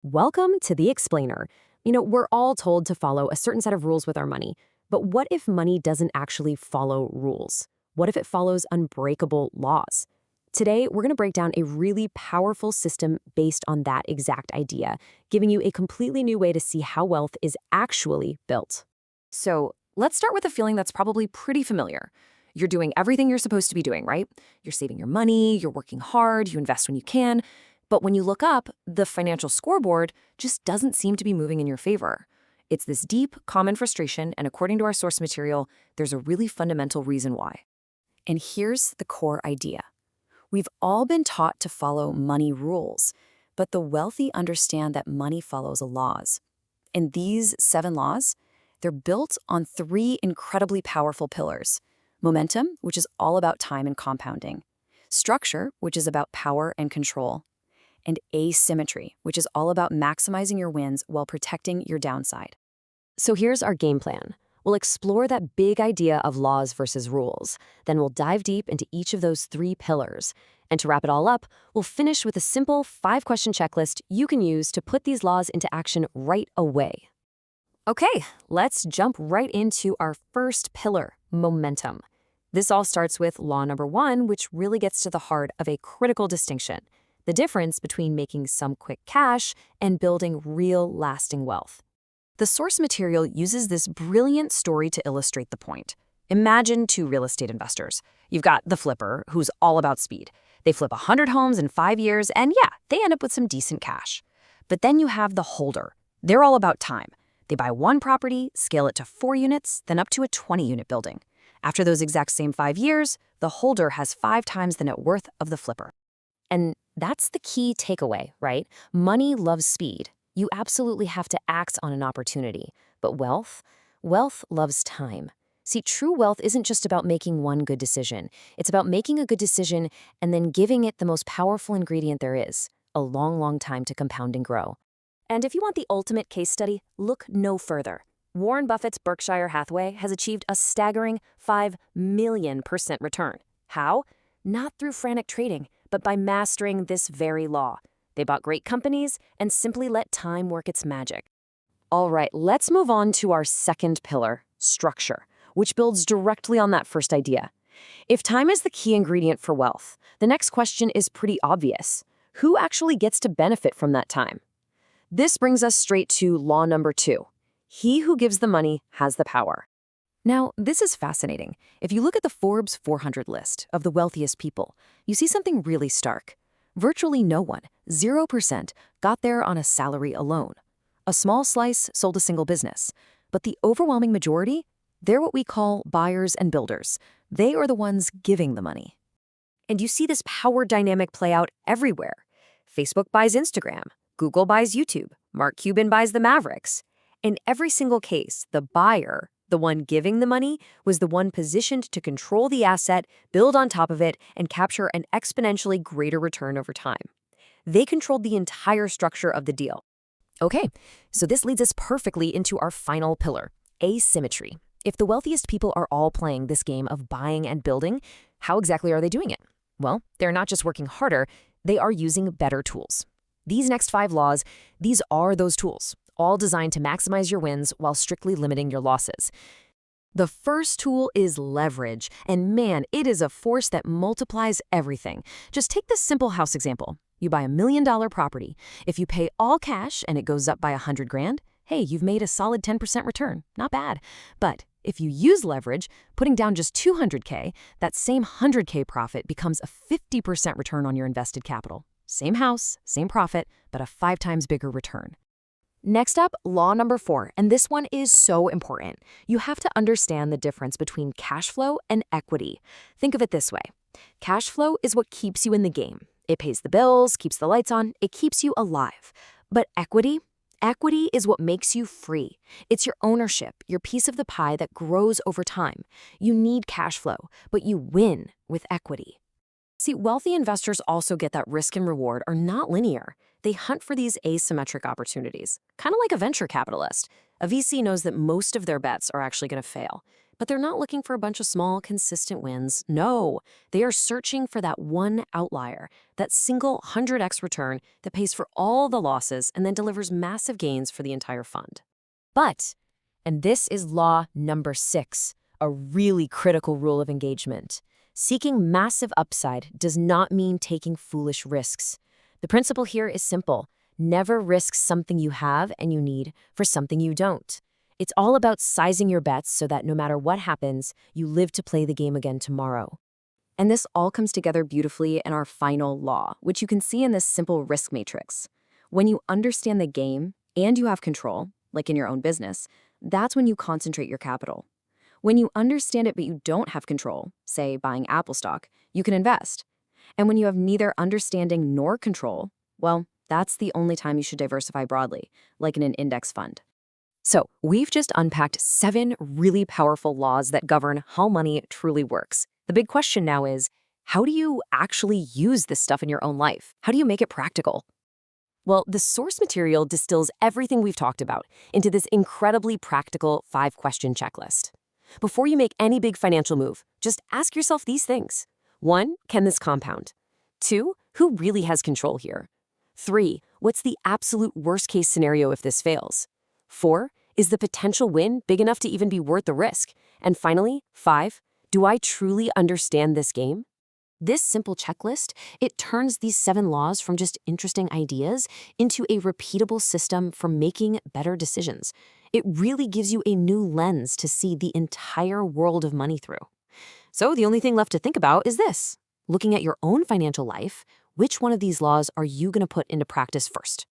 Welcome to The Explainer. We're all told to follow a certain set of rules with our money, but what if money doesn't actually follow rules? What if it follows unbreakable laws? Today, we're going to break down a really powerful system based on that exact idea, giving you a completely new way to see how wealth is actually built. So, let's start with a feeling that's probably pretty familiar. You're doing everything you're supposed to be doing, right? You're saving your money, you're working hard, you invest when you can. But when you look up, the financial scoreboard just doesn't seem to be moving in your favor. It's this deep, common frustration, and according to our source material, there's a really fundamental reason why. And here's the core idea. We've all been taught to follow money rules, but the wealthy understand that money follows laws. And these 7 laws, they're built on 3 incredibly powerful pillars. Momentum, which is all about time and compounding. Structure, which is about power and control. And asymmetry, which is all about maximizing your wins while protecting your downside. So here's our game plan. We'll explore that big idea of laws versus rules. Then we'll dive deep into each of those 3 pillars. And to wrap it all up, we'll finish with a simple 5-question checklist you can use to put these laws into action right away. Okay, let's jump right into our first pillar, momentum. This all starts with law number 1, which really gets to the heart of a critical distinction. The difference between making some quick cash and building real, lasting wealth. The source material uses this brilliant story to illustrate the point. Imagine 2 real estate investors. You've got the flipper, who's all about speed. They flip 100 homes in 5 years, and yeah, they end up with some decent cash. But then you have the holder. They're all about time. They buy 1 property, scale it to 4 units, then up to a 20-unit building. After those exact same 5 years, the holder has 5 times the net worth of the flipper. And that's the key takeaway, right? Money loves speed. You absolutely have to act on an opportunity. But wealth loves time. See, true wealth isn't just about making one good decision. It's about making a good decision and then giving it the most powerful ingredient there is, a long, long time to compound and grow. And if you want the ultimate case study, look no further. Warren Buffett's Berkshire Hathaway has achieved a staggering 5 million% return. How? Not through frantic trading, but by mastering this very law. They bought great companies and simply let time work its magic. All right, let's move on to our second pillar, structure, which builds directly on that first idea. If time is the key ingredient for wealth, the next question is pretty obvious. Who actually gets to benefit from that time? This brings us straight to law number 2. He who gives the money has the power. Now, this is fascinating. If you look at the Forbes 400 list of the wealthiest people, you see something really stark. Virtually no one, 0%, got there on a salary alone. A small slice sold a single business. But the overwhelming majority, they're what we call buyers and builders. They are the ones giving the money. And you see this power dynamic play out everywhere. Facebook buys Instagram. Google buys YouTube. Mark Cuban buys the Mavericks. In every single case, the buyer, the one giving the money, was the one positioned to control the asset, build on top of it, and capture an exponentially greater return over time. They controlled the entire structure of the deal. Okay, so this leads us perfectly into our final pillar, asymmetry. If the wealthiest people are all playing this game of buying and building, how exactly are they doing it? Well, they're not just working harder, they are using better tools. These next 5 laws, these are those tools, all designed to maximize your wins while strictly limiting your losses. The first tool is leverage, and man, it is a force that multiplies everything. Just take this simple house example. You buy $1 million property. If you pay all cash and it goes up by $100,000, hey, you've made a solid 10% return. Not bad. But if you use leverage, putting down just $200K, that same $100K profit becomes a 50% return on your invested capital. Same house, same profit, but a 5 times bigger return. Next up, law number 4, and this one is so important. You have to understand the difference between cash flow and equity. Think of it this way. Cash flow is what keeps you in the game. It pays the bills, keeps the lights on, it keeps you alive. But equity is what makes you free. It's your ownership, your piece of the pie that grows over time. You need cash flow, but you win with equity. See, wealthy investors also get that risk and reward are not linear. They hunt for these asymmetric opportunities, kind of like a venture capitalist. A VC knows that most of their bets are actually going to fail, But they're not looking for a bunch of small, consistent wins. No, they are searching for that one outlier, that single 100x return that pays for all the losses and then delivers massive gains for the entire fund. But, and this is law number 6, a really critical rule of engagement. Seeking massive upside does not mean taking foolish risks. The principle here is simple. Never risk something you have and you need for something you don't. It's all about sizing your bets so that no matter what happens, you live to play the game again tomorrow. And this all comes together beautifully in our final law, which you can see in this simple risk matrix. When you understand the game and you have control, like in your own business, that's when you concentrate your capital. When you understand it but you don't have control, say buying Apple stock, you can invest. And when you have neither understanding nor control, well, that's the only time you should diversify broadly, like in an index fund. So, we've just unpacked 7 really powerful laws that govern how money truly works. The big question now is, how do you actually use this stuff in your own life? How do you make it practical? Well, the source material distills everything we've talked about into this incredibly practical 5-question checklist. Before you make any big financial move, just ask yourself these things. 1, can this compound? 2, who really has control here? 3, what's the absolute worst-case scenario if this fails? 4, is the potential win big enough to even be worth the risk? And finally, 5, do I truly understand this game? This simple checklist, it turns these 7 laws from just interesting ideas into a repeatable system for making better decisions. It really gives you a new lens to see the entire world of money through. So the only thing left to think about is this. Looking at your own financial life, which one of these laws are you going to put into practice first?